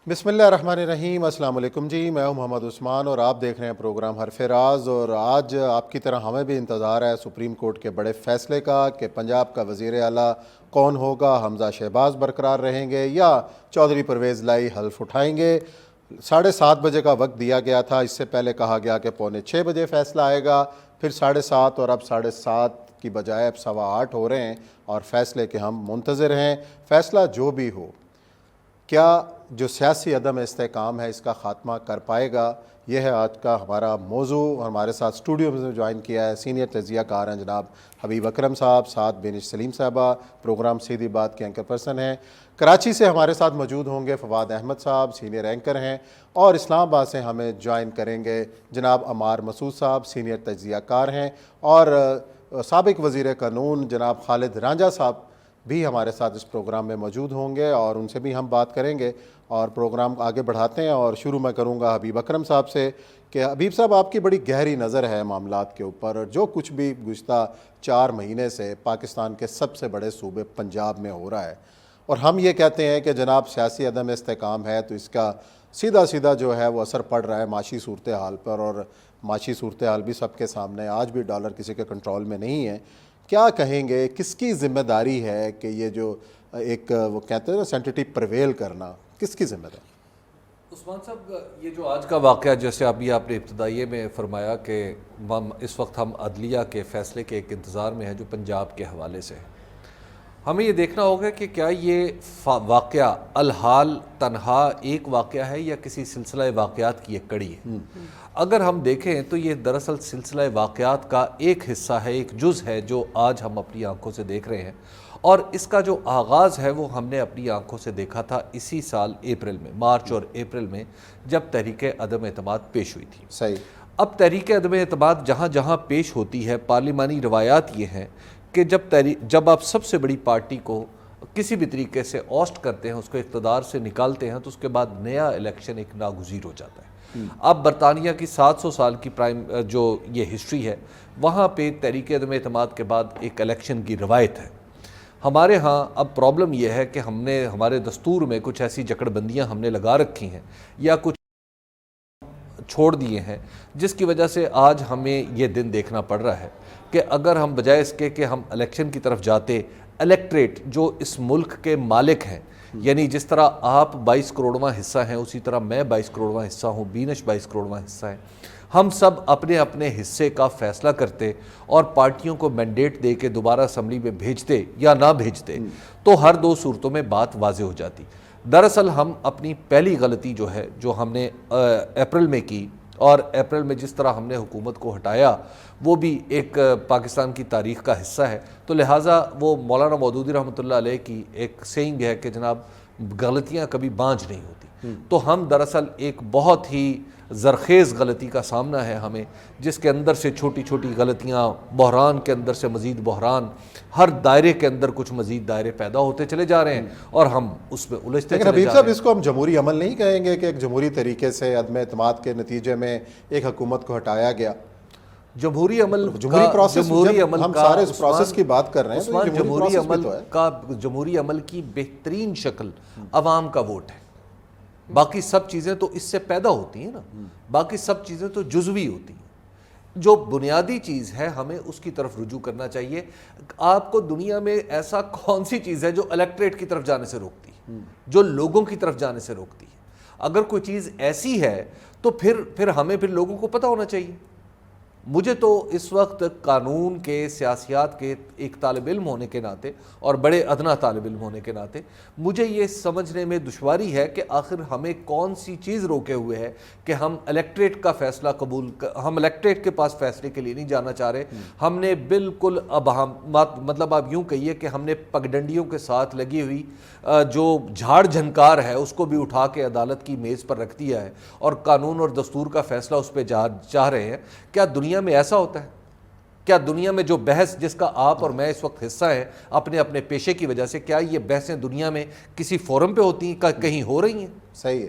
بسم اللہ الرحمن الرحیم۔ السلام علیکم جی، میں ہوں محمد عثمان اور آپ دیکھ رہے ہیں پروگرام حرف راز۔ اور آج آپ کی طرح ہمیں بھی انتظار ہے سپریم کورٹ کے بڑے فیصلے کا کہ پنجاب کا وزیر اعلیٰ کون ہوگا، حمزہ شہباز برقرار رہیں گے یا چودھری پرویز لائی حلف اٹھائیں گے۔ 7:30 بجے کا وقت دیا گیا تھا، اس سے پہلے کہا گیا کہ 6:45 بجے فیصلہ آئے گا، پھر 7:30 اور اب 7:30 کی بجائے اب 8:15 ہو رہے ہیں اور فیصلے کے ہم منتظر ہیں۔ فیصلہ جو بھی ہو، کیا جو سیاسی عدم استحکام ہے اس کا خاتمہ کر پائے گا؟ یہ ہے آج کا ہمارا موضوع۔ اور ہمارے ساتھ اسٹوڈیو میں جوائن کیا ہے سینئر تجزیہ کار ہیں جناب حبیب اکرم صاحب، ساتھ بینش سلیم صاحبہ، پروگرام سیدھی بات کے اینکر پرسن ہیں۔ کراچی سے ہمارے ساتھ موجود ہوں گے فواد احمد صاحب، سینئر اینکر ہیں، اور اسلام آباد سے ہمیں جوائن کریں گے جناب عمار مسعود صاحب، سینئر تجزیہ کار ہیں، اور سابق وزیر قانون جناب خالد رانجھا صاحب بھی ہمارے ساتھ اس پروگرام میں موجود ہوں گے، اور ان سے بھی ہم بات کریں گے اور پروگرام آگے بڑھاتے ہیں۔ اور شروع میں کروں گا حبیب اکرم صاحب سے کہ حبیب صاحب، آپ کی بڑی گہری نظر ہے معاملات کے اوپر، اور جو کچھ بھی گزشتہ 4 مہینے سے پاکستان کے سب سے بڑے صوبے پنجاب میں ہو رہا ہے، اور ہم یہ کہتے ہیں کہ جناب سیاسی عدم استحکام ہے، تو اس کا سیدھا جو ہے وہ اثر پڑ رہا ہے معاشی صورتحال پر، اور معاشی صورتحال بھی سب کے سامنے، آج بھی ڈالر کسی کے کنٹرول میں نہیں ہے۔ کیا کہیں گے، کس کی ذمہ داری ہے کہ یہ جو ایک وہ کہتے ہیں نا سینٹیٹی پریویل کرنا، کس کی ذمہ داری؟ عثمان صاحب، یہ جو آج کا واقعہ، جیسے ابھی آپ نے ابتدائیے میں فرمایا کہ اس وقت ہم عدلیہ کے فیصلے کے ایک انتظار میں ہیں جو پنجاب کے حوالے سے ہے۔ ہمیں یہ دیکھنا ہوگا کہ کیا یہ واقعہ الحال تنہا ایک واقعہ ہے یا کسی سلسلہ واقعات کی ایک کڑی ہے۔ اگر ہم دیکھیں تو یہ دراصل سلسلہ واقعات کا ایک حصہ ہے، ایک جز ہے جو آج ہم اپنی آنکھوں سے دیکھ رہے ہیں، اور اس کا جو آغاز ہے وہ ہم نے اپنی آنکھوں سے دیکھا تھا اسی سال اپریل میں، مارچ اور اپریل میں، جب تحریک عدم اعتماد پیش ہوئی تھی۔ صحیح۔ اب تحریک عدم اعتماد جہاں جہاں پیش ہوتی ہے، پارلیمانی روایات یہ ہیں کہ جب آپ سب سے بڑی پارٹی کو کسی بھی طریقے سے اوسٹ کرتے ہیں، اس کو اقتدار سے نکالتے ہیں، تو اس کے بعد نیا الیکشن ایک ناگزیر ہو جاتا ہے۔ اب برطانیہ کی 700 سال کی جو یہ ہسٹری ہے، وہاں پہ تحریک عدم اعتماد کے بعد ایک الیکشن کی روایت ہے۔ ہمارے ہاں اب پرابلم یہ ہے کہ ہمارے دستور میں کچھ ایسی جکڑ بندیاں ہم نے لگا رکھی ہیں یا کچھ چھوڑ دیے ہیں، جس کی وجہ سے آج ہمیں یہ دن دیکھنا پڑ رہا ہے کہ اگر ہم بجائے اس کے کہ ہم الیکشن کی طرف جاتے، الیکٹریٹ جو اس ملک کے مالک ہیں، یعنی جس طرح آپ 22 کروڑواں حصہ ہیں، اسی طرح میں 22 کروڑواں حصہ ہوں، بینش 22 کروڑواں حصہ ہے، ہم سب اپنے اپنے حصے کا فیصلہ کرتے اور پارٹیوں کو مینڈیٹ دے کے دوبارہ اسمبلی میں بھیجتے یا نہ بھیجتے، تو ہر 2 صورتوں میں بات واضح ہو جاتی۔ دراصل ہم اپنی پہلی غلطی جو ہے، جو ہم نے اپریل میں کی، اور اپریل میں جس طرح ہم نے حکومت کو ہٹایا، وہ بھی ایک پاکستان کی تاریخ کا حصہ ہے، تو لہٰذا وہ مولانا مودودی رحمۃ اللہ علیہ کی ایک سینگ ہے کہ جناب غلطیاں کبھی بانجھ نہیں ہوتی۔ تو ہم دراصل ایک بہت ہی زرخیز غلطی کا سامنا ہے ہمیں، جس کے اندر سے چھوٹی چھوٹی غلطیاں، بحران کے اندر سے مزید بحران، ہر دائرے کے اندر کچھ مزید دائرے پیدا ہوتے چلے جا رہے ہیں اور ہم اس میں الجھتے چلے جا رہے ہیں۔ حبیب صاحب، اس کو ہم جمہوری عمل نہیں کہیں گے کہ ایک جمہوری طریقے سے عدم اعتماد کے نتیجے میں ایک حکومت کو ہٹایا گیا؟ جمہوری عمل جمہوری پروسیس، ہم سارے اس پروسیس کی بات کر رہے ہیں، تو یہ جمہوری عمل کا، جمہوری عمل کی بہترین شکل عوام کا ووٹ ہے۔ باقی سب چیزیں تو اس سے پیدا ہوتی ہیں نا، باقی سب چیزیں تو جزوی ہوتی ہیں۔ جو بنیادی چیز ہے ہمیں اس کی طرف رجوع کرنا چاہیے۔ آپ کو دنیا میں ایسا کون سی چیز ہے جو الیکٹریٹ کی طرف جانے سے روکتی ہے، جو لوگوں کی طرف جانے سے روکتی ہے؟ اگر کوئی چیز ایسی ہے تو پھر ہمیں لوگوں کو پتہ ہونا چاہیے۔ مجھے تو اس وقت قانون کے، سیاسیات کے ایک طالب علم ہونے کے ناطے اور بڑے ادنا طالب علم ہونے کے ناطے مجھے یہ سمجھنے میں دشواری ہے کہ آخر ہمیں کون سی چیز روکے ہوئے ہے کہ ہم الیکٹریٹ کا فیصلہ ہم الیکٹریٹ کے پاس فیصلے کے لیے نہیں جانا چاہ رہے۔ ہم نے بالکل مطلب آپ یوں کہیے کہ ہم نے پگڈنڈیوں کے ساتھ لگی ہوئی جو جھاڑ جھنکار ہے اس کو بھی اٹھا کے عدالت کی میز پر رکھ دیا ہے اور قانون اور دستور کا فیصلہ اس پہ چاہ رہے ہیں۔ کیا دنیا میں ایسا ہوتا ہے؟ کیا دنیا میں جو بحث جس کا آپ اور میں اس وقت حصہ ہیں اپنے اپنے پیشے کی وجہ سے، کیا یہ بحثیں دنیا میں کسی فورم پہ ہوتی ہیں، کہیں ہو رہی ہیں؟ صحیح ہے۔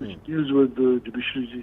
which deals with the judiciary,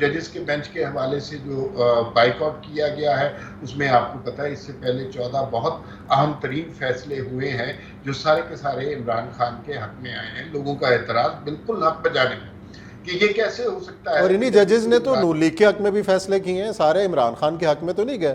ججز کے بینچ کے حوالے سے جو بائیکاٹ کیا گیا ہے اس میں آپ کو پتہ ہے اس سے پہلے 14 بہت اہم ترین فیصلے ہوئے ہیں جو سارے کے سارے عمران خان کے حق میں آئے ہیں. لوگوں کا اعتراض بالکل حق بجانے میں کہ یہ کیسے ہو سکتا ہے. اور انہی ججز نے تو نون لیگ کے حق میں بھی فیصلے کیے ہیں, سارے عمران خان کے حق میں تو نہیں گئے.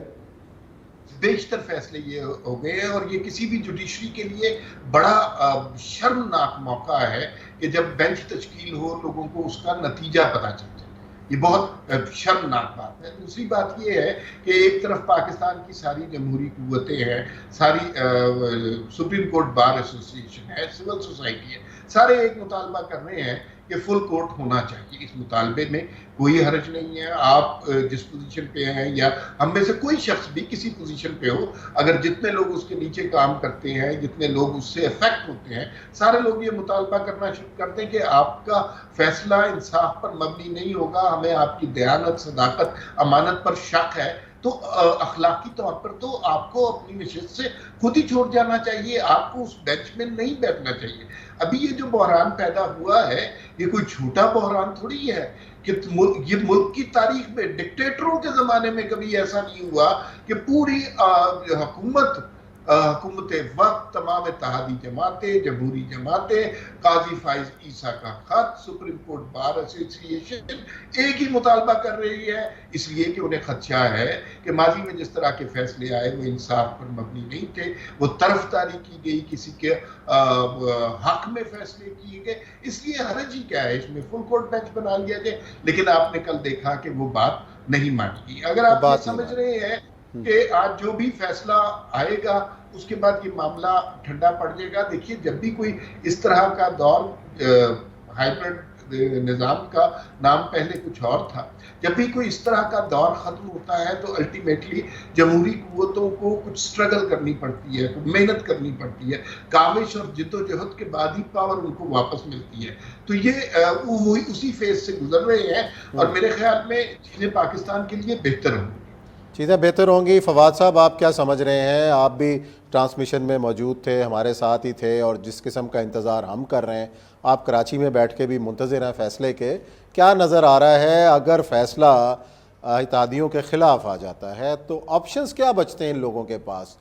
بیشتر فیصلے یہ ہو گئے ہیں, اور یہ کسی بھی جوڈیشری کے لیے بڑا شرمناک موقع ہے کہ جب بینچ تشکیل ہو لوگوں کو اس کا نتیجہ پتہ چل جائے. یہ بہت شرمناک بات ہے. دوسری بات یہ ہے کہ ایک طرف پاکستان کی ساری جمہوری قوتیں ہیں, ساری سپریم کورٹ بار ایسوسی ایشن ہے, سول سوسائٹی ہے, سارے ایک مطالبہ کر رہے ہیں کہ فل کورٹ ہونا چاہیے. اس مطالبے میں کوئی حرج نہیں ہے. آپ جس پوزیشن پہ ہیں یا ہم میں سے کوئی شخص بھی کسی پوزیشن پہ ہو, اگر جتنے لوگ اس کے نیچے کام کرتے ہیں, جتنے لوگ اس سے افیکٹ ہوتے ہیں, سارے لوگ یہ مطالبہ کرنا شروع کرتے ہیں کہ آپ کا فیصلہ انصاف پر مبنی نہیں ہوگا, ہمیں آپ کی دیانت, صداقت, امانت پر شک ہے, تو اخلاقی طور پر تو آپ کو اپنی نشست سے خود ہی چھوڑ جانا چاہیے, آپ کو اس بینچ میں نہیں بیٹھنا چاہیے. ابھی یہ جو بحران پیدا ہوا ہے یہ کوئی چھوٹا بحران تھوڑی ہے کہ یہ ملک کی تاریخ میں ڈکٹیٹروں کے زمانے میں کبھی ایسا نہیں ہوا کہ پوری حکومت وقت, تمام اتحادی جماعتیں, جمہوری جماعتیں, قاضی فائز عیسیٰ کا خط, سپریم کورٹ بار ایسوسی ایشن ایک ہی مطالبہ کر رہی ہے, اس لیے کہ انہیں خدشہ ہے کہ ماضی میں جس طرح کے فیصلے آئے وہ انصاف پر مبنی نہیں تھے, وہ طرفداری کی گئی, کسی کے حق میں فیصلے کیے گئے. اس لیے حرج ہی کیا ہے اس میں, فل کورٹ بینچ بنا لیا جائے. لیکن آپ نے کل دیکھا کہ وہ بات نہیں مانی گئی. اگر آپ یہ سمجھ رہے ہیں کہ آج جو بھی فیصلہ آئے گا اس کے بعد یہ معاملہ ٹھنڈا پڑ جائے گا, دیکھیے جب بھی کوئی اس طرح کا دور, ہائیبرڈ نظام کا نام پہلے کچھ اور تھا, جب بھی کوئی اس طرح کا دور ختم ہوتا ہے تو الٹیمیٹلی جمہوری قوتوں کو کچھ سٹرگل کرنی پڑتی ہے, محنت کرنی پڑتی ہے, کاوش اور جد و جہد کے بعد ہی پاور ان کو واپس ملتی ہے. تو یہ وہ اسی فیز سے گزر رہے ہیں, اور میرے خیال میں چیزیں پاکستان کے لیے بہتر ہوں گی. چیزیں بہتر ہوں گی. فواد صاحب آپ کیا سمجھ رہے ہیں؟ آپ بھی ٹرانسمیشن میں موجود تھے, ہمارے ساتھ ہی تھے, اور جس قسم کا انتظار ہم کر رہے ہیں, آپ کراچی میں بیٹھ کے بھی منتظر ہیں فیصلے کے. کیا نظر آ رہا ہے اگر فیصلہ اتحادیوں کے خلاف آ جاتا ہے تو آپشنز کیا بچتے ہیں ان لوگوں کے پاس؟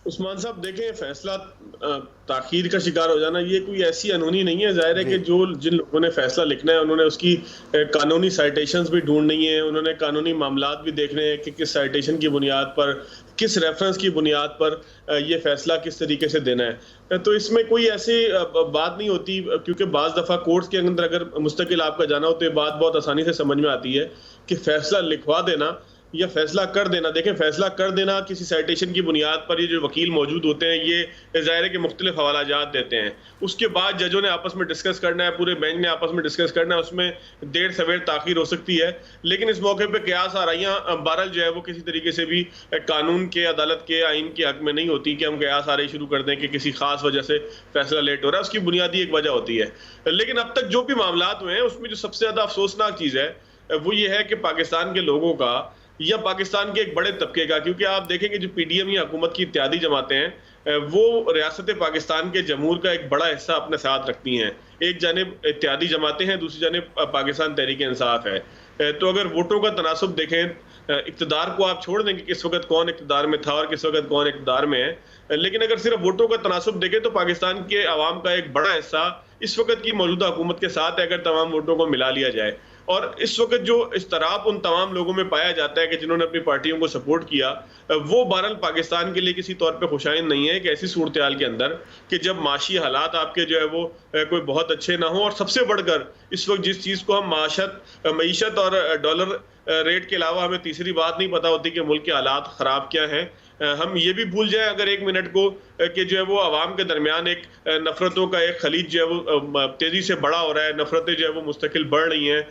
عثمان صاحب دیکھیں, فیصلہ تاخیر کا شکار ہو جانا یہ کوئی ایسی انہونی نہیں ہے. ظاہر ہے کہ جن لوگوں نے فیصلہ لکھنا ہے انہوں نے اس کی قانونی سائٹیشنز بھی ڈھونڈنی ہے, انہوں نے قانونی معاملات بھی دیکھنے ہیں کہ کس سائٹیشن کی بنیاد پر, کس ریفرنس کی بنیاد پر یہ فیصلہ کس طریقے سے دینا ہے. تو اس میں کوئی ایسی بات نہیں ہوتی, کیونکہ بعض دفعہ کورٹس کے اندر اگر مستقل آپ کا جانا ہو تو یہ بات بہت آسانی سے سمجھ میں آتی ہے کہ فیصلہ لکھوا دینا یا فیصلہ کر دینا. دیکھیں فیصلہ کر دینا کسی سائٹیشن کی بنیاد پر, یہ جو وکیل موجود ہوتے ہیں یہ ظاہر ہے کہ مختلف حوالہ جات دیتے ہیں, اس کے بعد ججوں نے آپس میں ڈسکس کرنا ہے, پورے بینچ نے آپس میں ڈسکس کرنا ہے, اس میں دیر سویر تاخیر ہو سکتی ہے. لیکن اس موقع پہ قیاس آرائیاں بہرحال جو ہے وہ کسی طریقے سے بھی قانون کے, عدالت کے, آئین کے حق میں نہیں ہوتی کہ ہم قیاس آرائی شروع کر دیں کہ کسی خاص وجہ سے فیصلہ لیٹ ہو رہا ہے. اس کی بنیادی ایک وجہ ہوتی ہے. لیکن اب تک جو بھی معاملات ہوئے ہیں اس میں جو سب سے زیادہ افسوسناک چیز ہے وہ یہ ہے کہ پاکستان کے لوگوں کا یا پاکستان کے ایک بڑے طبقے کا, کیونکہ آپ دیکھیں کہ جو پی ڈی ایم یا حکومت کی اتحادی جماعتیں ہیں وہ ریاست پاکستان کے جمہور کا ایک بڑا حصہ اپنے ساتھ رکھتی ہیں. ایک جانب اتحادی جماعتیں ہیں, دوسری جانب پاکستان تحریک انصاف ہے. تو اگر ووٹوں کا تناسب دیکھیں, اقتدار کو آپ چھوڑ دیں کہ کس وقت کون اقتدار میں تھا اور کس وقت کون اقتدار میں ہے, لیکن اگر صرف ووٹوں کا تناسب دیکھیں تو پاکستان کے عوام کا ایک بڑا حصہ اس وقت کی موجودہ حکومت کے ساتھ ہے اگر تمام ووٹوں کو ملا لیا جائے. اور اس وقت جو اضطراب ان تمام لوگوں میں پایا جاتا ہے کہ جنہوں نے اپنی پارٹیوں کو سپورٹ کیا, وہ بہرحال پاکستان کے لیے کسی طور پہ خوشائند نہیں ہے کہ ایسی صورتحال کے اندر کہ جب معاشی حالات آپ کے جو ہے وہ کوئی بہت اچھے نہ ہوں, اور سب سے بڑھ کر اس وقت جس چیز کو ہم معیشت اور ڈالر ریٹ کے علاوہ ہمیں تیسری بات نہیں پتا ہوتی کہ ملک کے حالات خراب کیا ہیں. ہم یہ بھی بھول جائیں اگر ایک منٹ کو کہ جو ہے وہ عوام کے درمیان ایک نفرتوں کا ایک خلیج جو ہے وہ تیزی سے بڑا ہو رہا ہے, نفرتیں جو ہے وہ مستقل بڑھ رہی ہیں.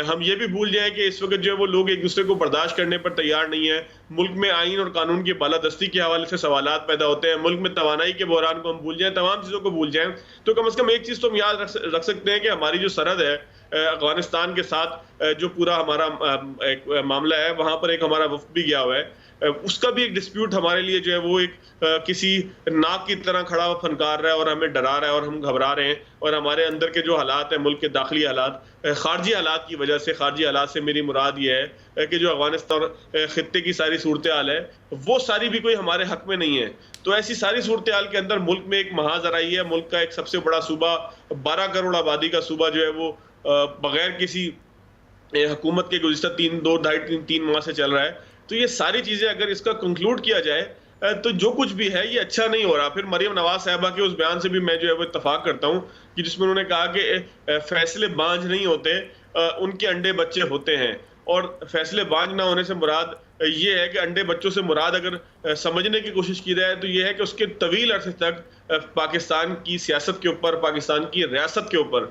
ہم یہ بھی بھول جائیں کہ اس وقت جو ہے وہ لوگ ایک دوسرے کو برداشت کرنے پر تیار نہیں ہیں. ملک میں آئین اور قانون کی بالادستی کے حوالے سے سوالات پیدا ہوتے ہیں. ملک میں توانائی کے بحران کو ہم بھول جائیں, تمام چیزوں کو بھول جائیں, تو کم از کم ایک چیز تو ہم یاد رکھ سکتے ہیں کہ ہماری جو سرحد ہے افغانستان کے ساتھ جو پورا ہمارا ایک معاملہ ہے, وہاں پر ایک ہمارا وفد بھی گیا ہوا ہے. اس کا بھی ایک ڈسپیوٹ ہمارے لیے جو ہے وہ ایک کسی ناک کی طرح کھڑا ہوا پھنکار رہا ہے اور ہمیں ڈرا رہا ہے اور ہم گھبرا رہے ہیں. اور ہمارے اندر کے جو حالات ہیں, ملک کے داخلی حالات, خارجی حالات کی وجہ سے, خارجی حالات سے میری مراد یہ ہے کہ جو افغانستان خطے کی ساری صورتحال ہے وہ ساری بھی کوئی ہمارے حق میں نہیں ہے. تو ایسی ساری صورتحال کے اندر ملک میں ایک محاذ آئی ہے. ملک کا ایک سب سے بڑا صوبہ, 12 کروڑ آبادی کا صوبہ جو ہے وہ بغیر کسی حکومت کے گزشتہ 3 ماہ سے چل رہا ہے. تو یہ ساری چیزیں اگر اس کا کنکلوڈ کیا جائے تو جو کچھ بھی ہے یہ اچھا نہیں ہو رہا. پھر مریم نواز صاحبہ کے اس بیان سے بھی میں جو ہے وہ اتفاق کرتا ہوں کہ جس میں انہوں نے کہا کہ فیصلے بانجھ نہیں ہوتے, ان کے انڈے بچے ہوتے ہیں. اور فیصلے بانجھ نہ ہونے سے مراد یہ ہے کہ انڈے بچوں سے مراد اگر سمجھنے کی کوشش کی جائے تو یہ ہے کہ اس کے طویل عرصے تک پاکستان کی سیاست کے اوپر, پاکستان کی ریاست کے اوپر,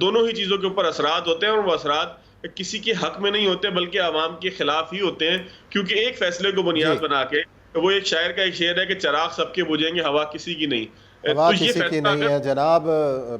دونوں ہی چیزوں کے اوپر اثرات ہوتے ہیں. اور وہ اثرات کسی کے حق میں نہیں ہوتے بلکہ عوام کے خلاف ہی ہوتے ہیں. کیونکہ ایک فیصلے کو بنیاد بنا کے, وہ ایک شاعر کا ایک شعر ہے کہ چراغ سب کے بجھیں گے, ہوا کسی کی نہیں. ہوا کسی کی نہیں ہے. جناب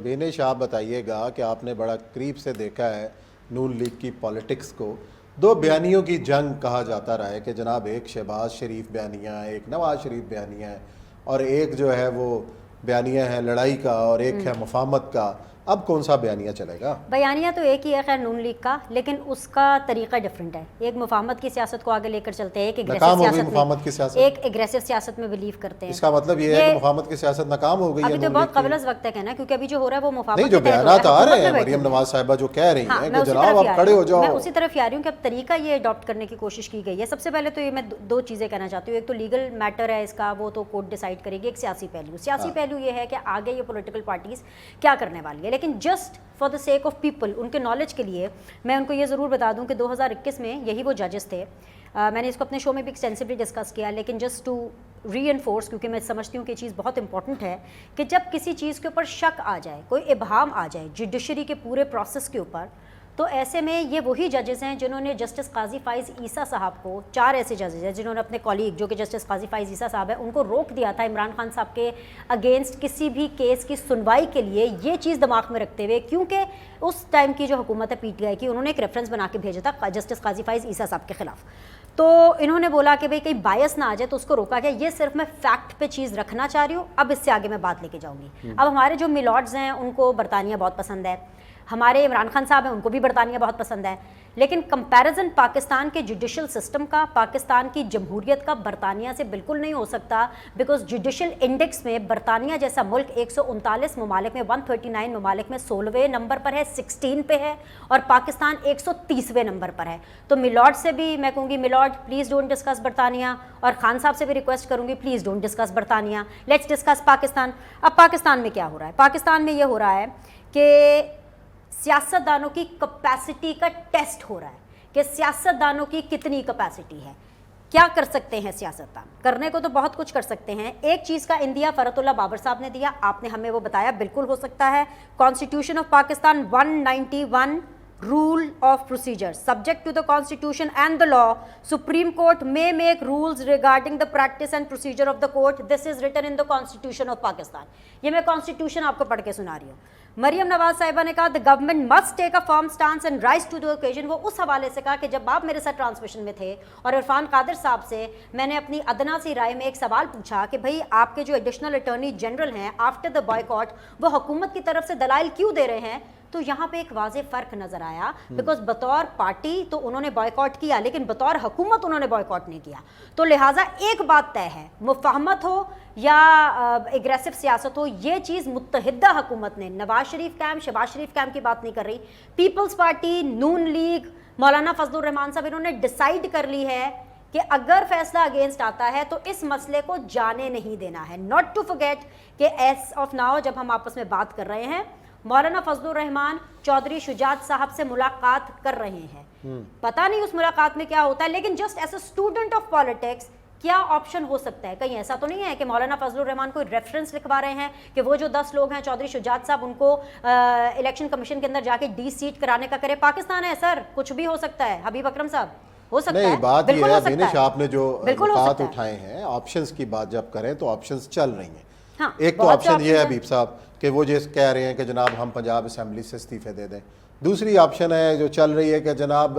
بینش, آپ بتائیے گا کہ آپ نے بڑا قریب سے دیکھا ہے نون لیگ کی پالیٹکس کو. 2 بیانیوں کی جنگ کہا جاتا رہا ہے کہ جناب ایک شہباز شریف بیانیہ ہے, ایک نواز شریف بیانیہ ہے, اور ایک جو ہے وہ بیانیہ ہے لڑائی کا اور ایک ہے مفاہمت کا. اب کون سا بیانیہ چلے گا؟ بیانیہ تو ایک ہی ہے خیر نون لیگ کا, لیکن اس کا طریقہ ڈفرینٹ ہے. ایک مفاہمت کی سیاست کو آگے لے کر چلتے ہیں, ایک اگریسو سیاست میں بلیو کرتے ہیں. اس کا مطلب یہ ہے کہ مفاہمت کی سیاست ناکام ہو گئی ہے. ابھی تو بہت قبل از وقت ہے کہنا, کیونکہ ابھی جو ہو رہا ہے وہ مفاہمت نہیں, جو بیانات آ رہے ہیں مریم نواز صاحبہ جو کہہ رہی ہیں کہ جناب آپ کھڑے ہو جاؤ, میں اسی طرف آ رہی ہوں کہ اب طریقہ یہ اڈاپٹ کرنے کی کوشش کی گئی ہے. سب سے پہلے تو یہ میں 2 چیزیں کہنا چاہتی ہوں. ایک تو لیگل میٹر ہے اس کا, وہ تو کورٹ ڈیسائیڈ کرے گی. ایک سیاسی پہلو یہ ہے کہ آگے یہ پولیٹیکل پارٹیز کیا کرنے والی ہے. لیکن just for the sake of people, ان کے نالج کے لیے میں ان کو یہ ضرور بتا دوں کہ 2021 میں یہی وہ ججز تھے. میں نے اس کو اپنے شو میں بھی ایکسٹینسولی ڈسکس کیا, لیکن جسٹ ٹو ری انفورس, کیونکہ میں سمجھتی ہوں کہ یہ چیز بہت امپورٹنٹ ہے کہ جب کسی چیز کے اوپر شک آ جائے, کوئی ابہام آ جائے جوڈیشری کے پورے پروسیس کے اوپر, تو ایسے میں یہ وہی ججز ہیں جنہوں نے جسٹس قاضی فائز عیسیٰ صاحب کو, 4 ایسے ججز ہیں جنہوں نے اپنے کولیگ جو کہ جسٹس قاضی فائز عیسیٰ صاحب ہیں ان کو روک دیا تھا عمران خان صاحب کے اگینسٹ کسی بھی کیس کی سنوائی کے لیے. یہ چیز دماغ میں رکھتے ہوئے, کیونکہ اس ٹائم کی جو حکومت ہے PTI کی, انہوں نے ایک ریفرنس بنا کے بھیجا تھا جسٹس قاضی فائز عیسیٰ صاحب کے خلاف. تو انہوں نے بولا کہ بھئی کہیں بائس نہ آ جائے, تو اس کو روکا گیا. یہ صرف میں فیکٹ پہ چیز رکھنا چاہ رہی ہوں, اب اس سے آگے میں بات لے کے جاؤں گی. اب ہمارے جو میلارڈز ہیں ان کو برطانیہ بہت پسند ہے, ہمارے عمران خان صاحب ہیں ان کو بھی برطانیہ بہت پسند ہے, لیکن کمپیریزن پاکستان کے جوڈیشل سسٹم کا, پاکستان کی جمہوریت کا برطانیہ سے بالکل نہیں ہو سکتا. بیکاز جوڈیشل انڈیکس میں برطانیہ جیسا ملک 139 ممالک میں 139 ممالک میں 16ویں نمبر پر ہے, 16 پہ ہے, اور پاکستان 130ویں نمبر پر ہے. تو میلارڈ سے بھی میں کہوں گی, میلارڈ پلیز ڈونٹ ڈسکس برطانیہ, اور خان صاحب سے بھی ریکویسٹ کروں گی پلیز ڈونٹ ڈسکس برطانیہ, لیٹس ڈسکس پاکستان. اب پاکستان میں کیا ہو رہا ہے؟ پاکستان میں یہ ہو رہا ہے کہ سیاستدانوں کی کیپیسٹی کا ٹیسٹ ہو رہا ہے کہ سیاستدانوں کی کتنی کیپیسٹی ہے. کیا کر سکتے ہیں سیاستدان؟ کرنے کو تو بہت کچھ کر سکتے ہیں. ایک چیز کا اندیا فرت اللہ بابر صاحب نے دیا, آپ نے ہمیں وہ بتایا, بالکل ہو سکتا ہے. Constitution of Pakistan 191 rule of procedure subject to the constitution and the law, Supreme Court may make rules regarding the practice and procedure of the court. This is written in the constitution of Pakistan. یہ میں constitution آپ کو پڑھ کے سنا رہی ہوں. مریم نواز صاحبہ نے کہا the government must take a firm stance and rise to the occasion. وہ اس حوالے سے کہا کہ جب آپ میرے ساتھ ٹرانسمیشن میں تھے اور عرفان قادر صاحب سے میں نے اپنی ادنا سی رائے میں ایک سوال پوچھا کہ بھئی آپ کے جو ایڈیشنل اٹارنی جنرل ہیں آفٹر دا بائیکاٹ وہ حکومت کی طرف سے دلائل کیوں دے رہے ہیں, تو یہاں پہ ایک واضح فرق نظر آیا. بیکاز بطور پارٹی تو انہوں نے بائیکاٹ کیا, لیکن بطور حکومت انہوں نے بائیکاٹ نہیں کیا. تو لہٰذا ایک بات طے ہے, مفاہمت ہو یا اگریسو سیاست ہو, یہ چیز متحدہ حکومت نے, نواز شریف کیمپ, شہباز شریف کیمپ کی بات نہیں کر رہی, پیپلز پارٹی, نون لیگ, مولانا فضل الرحمان صاحب, انہوں نے ڈیسائیڈ کر لی ہے کہ اگر فیصلہ اگینسٹ آتا ہے تو اس مسئلے کو جانے نہیں دینا ہے. ناٹ ٹو فرگیٹ کہ ایز آف ناؤ جب ہم آپس میں بات کر رہے ہیں مولانا فضل الرحمان چودھری شجاعت صاحب سے ملاقات کر رہے ہیں. پتہ نہیں اس ملاقات میں کیا ہوتا ہے, لیکن just as a student of politics کیا آپشن ہو سکتا ہے؟ کہیں ایسا تو نہیں ہے کہ مولانا فضل الرحمان کوئی ریفرنس لکھوا رہے ہیں کہ وہ جو 10 لوگ ہیں چودھری شجاعت صاحب ان کو الیکشن کمیشن کے اندر جا کے ڈی سیٹ کرانے کا کرے؟ پاکستان ہے سر, کچھ بھی ہو سکتا ہے. حبیب اکرم صاحب ہو سکتا ہے, نہیں بات یہ ہے بینش آپ نے جو بات اٹھائے ہیں آپشنز کی بات جب کریں تو آپشنز چل رہی ہیں. ایک تو آپشن یہ ہے حبیب صاحب کہ وہ جس کہہ رہے ہیں کہ جناب ہم پنجاب اسمبلی سے استعفے دے دیں, دوسری آپشن ہے جو چل رہی ہے کہ جناب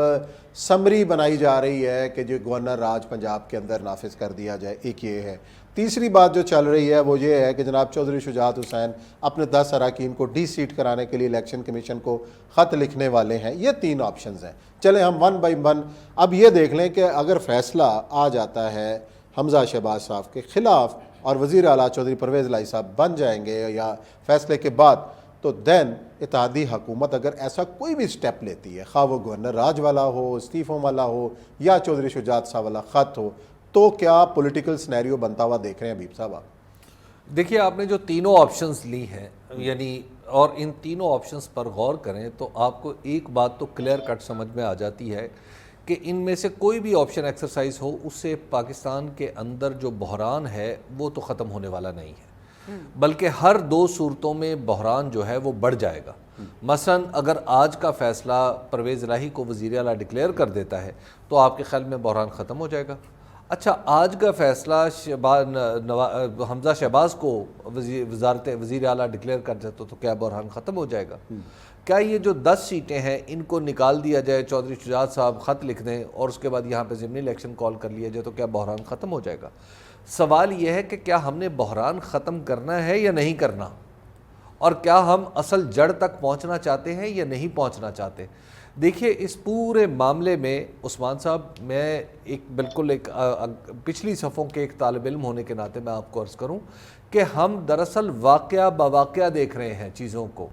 سمری بنائی جا رہی ہے کہ جو گورنر راج پنجاب کے اندر نافذ کر دیا جائے، ایک یہ ہے۔ تیسری بات جو چل رہی ہے وہ یہ ہے کہ جناب چودھری شجاعت حسین اپنے 10 اراکین کو ڈی سیٹ کرانے کے لیے الیکشن کمیشن کو خط لکھنے والے ہیں۔ یہ 3 آپشنز ہیں۔ چلیں ہم 1 بائی 1 اب یہ دیکھ لیں کہ اگر فیصلہ آ جاتا ہے حمزہ شہباز صاحب کے خلاف اور وزیر اعلیٰ چودھری پرویز الہی صاحب بن جائیں گے یا فیصلے کے بعد، تو دین اتحادی حکومت اگر ایسا کوئی بھی سٹیپ لیتی ہے، خواہ وہ گورنر راج والا ہو، استعفوں والا ہو یا چودھری شجاعت صاحب والا خط ہو، تو کیا پولیٹیکل سنیریو بنتا ہوا دیکھ رہے ہیں حبیب صاحب آپ؟ دیکھیے آپ نے جو تینوں آپشنز لی ہیں، یعنی اور ان تینوں آپشنز پر غور کریں تو آپ کو ایک بات تو کلیئر کٹ سمجھ میں آ جاتی ہے کہ ان میں سے کوئی بھی آپشن ایکسرسائز ہو، اس سے پاکستان کے اندر جو بحران ہے وہ تو ختم ہونے والا نہیں ہے، بلکہ ہر 2 صورتوں میں بحران جو ہے وہ بڑھ جائے گا۔ مثلا اگر آج کا فیصلہ پرویز الہی کو وزیر اعلیٰ ڈکلیئر کر دیتا ہے تو آپ کے خیال میں بحران ختم ہو جائے گا؟ اچھا، آج کا فیصلہ حمزہ شہباز کو وزیر اعلیٰ ڈکلیئر کر دیتا تو کیا بحران ختم ہو جائے گا؟ کیا یہ جو 10 سیٹیں ہیں ان کو نکال دیا جائے، چودھری شجاعت صاحب خط لکھ دیں اور اس کے بعد یہاں پہ ضمنی الیکشن کال کر لیا جائے تو کیا بحران ختم ہو جائے گا؟ سوال یہ ہے کہ کیا ہم نے بحران ختم کرنا ہے یا نہیں کرنا، اور کیا ہم اصل جڑ تک پہنچنا چاہتے ہیں یا نہیں پہنچنا چاہتے۔ دیکھیے اس پورے معاملے میں عثمان صاحب، میں بالکل ایک پچھلی صفوں کے ایک طالب علم ہونے کے ناطے میں آپ کو عرض کروں کہ ہم دراصل واقعہ بواقعہ دیکھ رہے ہیں چیزوں کو،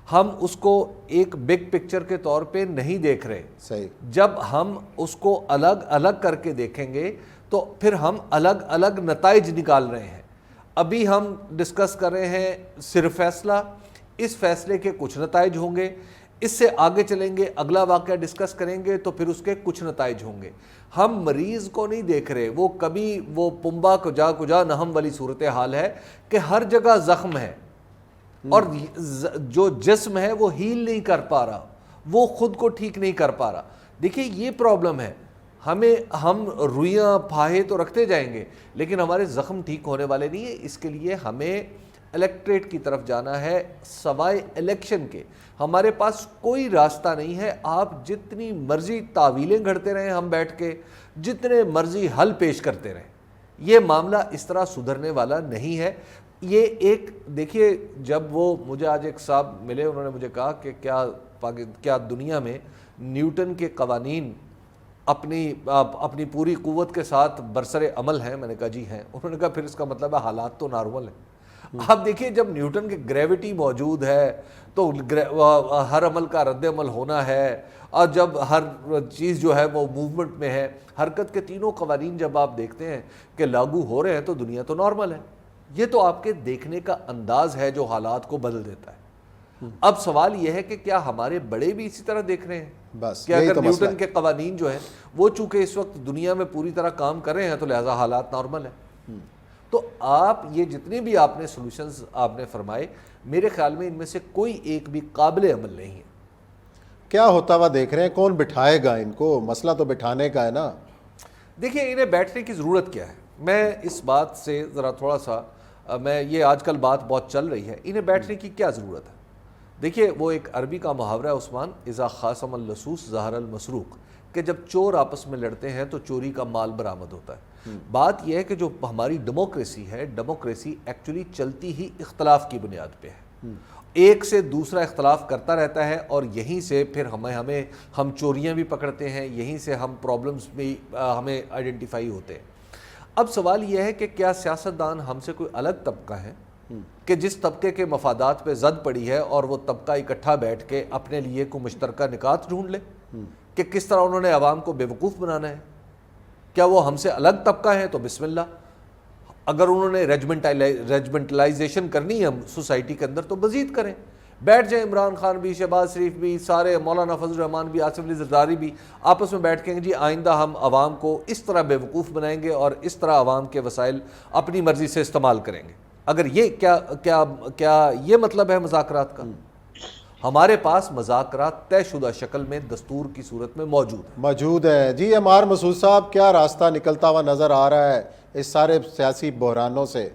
ہم اس کو ایک بگ پکچر کے طور پہ نہیں دیکھ رہے۔ صحیح۔ جب ہم اس کو الگ الگ کر کے دیکھیں گے تو پھر ہم الگ الگ نتائج نکال رہے ہیں۔ ابھی ہم ڈسکس کر رہے ہیں صرف فیصلہ، اس فیصلے کے کچھ نتائج ہوں گے، اس سے آگے چلیں گے اگلا واقعہ ڈسکس کریں گے تو پھر اس کے کچھ نتائج ہوں گے۔ ہم مریض کو نہیں دیکھ رہے، وہ کبھی وہ پمبا کجا کجا نہم والی صورتحال ہے کہ ہر جگہ زخم ہے اور جو جسم ہے وہ ہیل نہیں کر پا رہا، وہ خود کو ٹھیک نہیں کر پا رہا۔ دیکھیے یہ پرابلم ہے، ہم رویاں پھاہے تو رکھتے جائیں گے لیکن ہمارے زخم ٹھیک ہونے والے نہیں ہیں۔ اس کے لیے ہمیں الیکٹریٹ کی طرف جانا ہے، سوائے الیکشن کے ہمارے پاس کوئی راستہ نہیں ہے۔ آپ جتنی مرضی تعویلیں گھڑتے رہیں، ہم بیٹھ کے جتنے مرضی حل پیش کرتے رہیں، یہ معاملہ اس طرح سدھرنے والا نہیں ہے۔ یہ ایک دیکھیے، جب وہ مجھے آج ایک صاحب ملے، انہوں نے مجھے کہا کہ کیا دنیا میں نیوٹن کے قوانین اپنی پوری قوت کے ساتھ برسر عمل ہیں؟ میں نے کہا جی ہیں۔ انہوں نے کہا پھر اس کا مطلب ہے حالات تو نارمل ہیں۔ آپ دیکھیے جب نیوٹن کی گریوٹی موجود ہے تو ہر عمل کا رد عمل ہونا ہے، اور جب ہر چیز جو ہے وہ موومنٹ میں ہے، حرکت کے تینوں قوانین جب آپ دیکھتے ہیں کہ لاگو ہو رہے ہیں تو دنیا تو نارمل ہے۔ یہ تو آپ کے دیکھنے کا انداز ہے جو حالات کو بدل دیتا ہے۔ اب سوال یہ ہے کہ کیا ہمارے بڑے بھی اسی طرح دیکھ رہے ہیں؟ بس کہ اگر نیوٹن کے قوانین جو ہیں وہ چونکہ اس وقت دنیا میں پوری طرح کام کر رہے ہیں تو لہٰذا حالات نارمل ہیں۔ تو آپ یہ جتنے بھی آپ نے سولوشنز آپ نے فرمائے، میرے خیال میں ان میں سے کوئی ایک بھی قابل عمل نہیں ہے۔ کیا ہوتا ہوا دیکھ رہے ہیں؟ کون بٹھائے گا ان کو؟ مسئلہ تو بٹھانے کا ہے نا۔ دیکھیے انہیں بیٹھنے کی ضرورت کیا ہے؟ میں اس بات سے ذرا تھوڑا سا یہ آج کل بات بہت چل رہی ہے، انہیں بیٹھنے کی کیا ضرورت ہے؟ دیکھیے وہ ایک عربی کا محاورہ ہے عثمان، اذا خاصم اللصوص ظہر المسروق، کہ جب چور آپس میں لڑتے ہیں تو چوری کا مال برآمد ہوتا ہے۔ بات یہ ہے کہ جو ہماری ڈیموکریسی ہے، ڈیموکریسی ایکچولی چلتی ہی اختلاف کی بنیاد پہ ہے، ایک سے دوسرا اختلاف کرتا رہتا ہے اور یہیں سے پھر ہم چوریاں بھی پکڑتے ہیں، یہیں سے ہم پرابلمز بھی ہمیں آئیڈینٹیفائی ہوتے ہیں۔ اب سوال یہ ہے کہ کیا سیاستدان ہم سے کوئی الگ طبقہ ہے کہ جس طبقے کے مفادات پہ زد پڑی ہے اور وہ طبقہ اکٹھا بیٹھ کے اپنے لیے کوئی مشترکہ نکات ڈھونڈ لے کہ کس طرح انہوں نے عوام کو بے وقوف بنانا ہے؟ کیا وہ ہم سے الگ طبقہ ہے تو بسم اللہ، اگر انہوں نے ریجمنٹلائزیشن کرنی ہے سوسائٹی کے اندر تو مزید کریں، بیٹھ جائیں عمران خان بھی، شہباز شریف بھی، سارے مولانا فضل الرحمان بھی، آصف علی زرداری بھی، آپس میں بیٹھ کے جی آئندہ ہم عوام کو اس طرح بے وقوف بنائیں گے اور اس طرح عوام کے وسائل اپنی مرضی سے استعمال کریں گے۔ اگر یہ کیا یہ مطلب ہے مذاکرات کا؟ ہمارے پاس مذاکرات طے شدہ شکل میں دستور کی صورت میں موجود ہے۔ جی عمار مسعود صاحب، کیا راستہ نکلتا ہوا نظر آ رہا ہے اس سارے سیاسی بحرانوں سے؟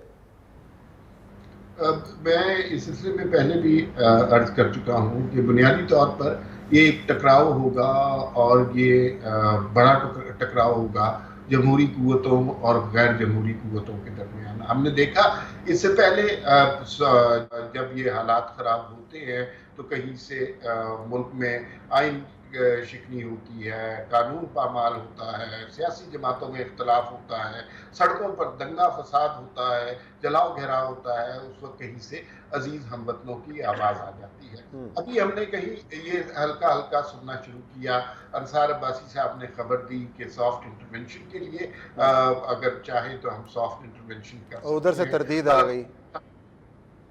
میں اس سلسلے میں پہلے بھی عرض کر چکا ہوں کہ بنیادی طور پر یہ ایک ٹکراؤ ہوگا اور یہ بڑا ٹکراؤ ہوگا جمہوری قوتوں اور غیر جمہوری قوتوں کے درمیان. ہم نے دیکھا اس سے پہلے جب یہ حالات خراب ہوتے ہیں تو کہیں سے ملک میں آئین شکنی ہوتی ہے, قانون پامال ہوتا ہے, سیاسی جماعتوں میں اختلاف ہوتا ہے, سڑکوں پر دنگا فساد ہوتا ہے, جلاؤ گھیراؤ ہوتا ہے. اس وقت کہیں سے عزیز ہم وطنوں کی آواز آ جاتی ہے. ابھی ہم نے کہیں یہ ہلکا ہلکا سننا شروع کیا. انصار عباسی صاحب نے خبر دی کہ سافٹ انٹرونشن کے لیے اگر چاہے تو ہم سافٹ انٹرونشن کر سکتے ہیں. ادھر سے تردید آ گئی.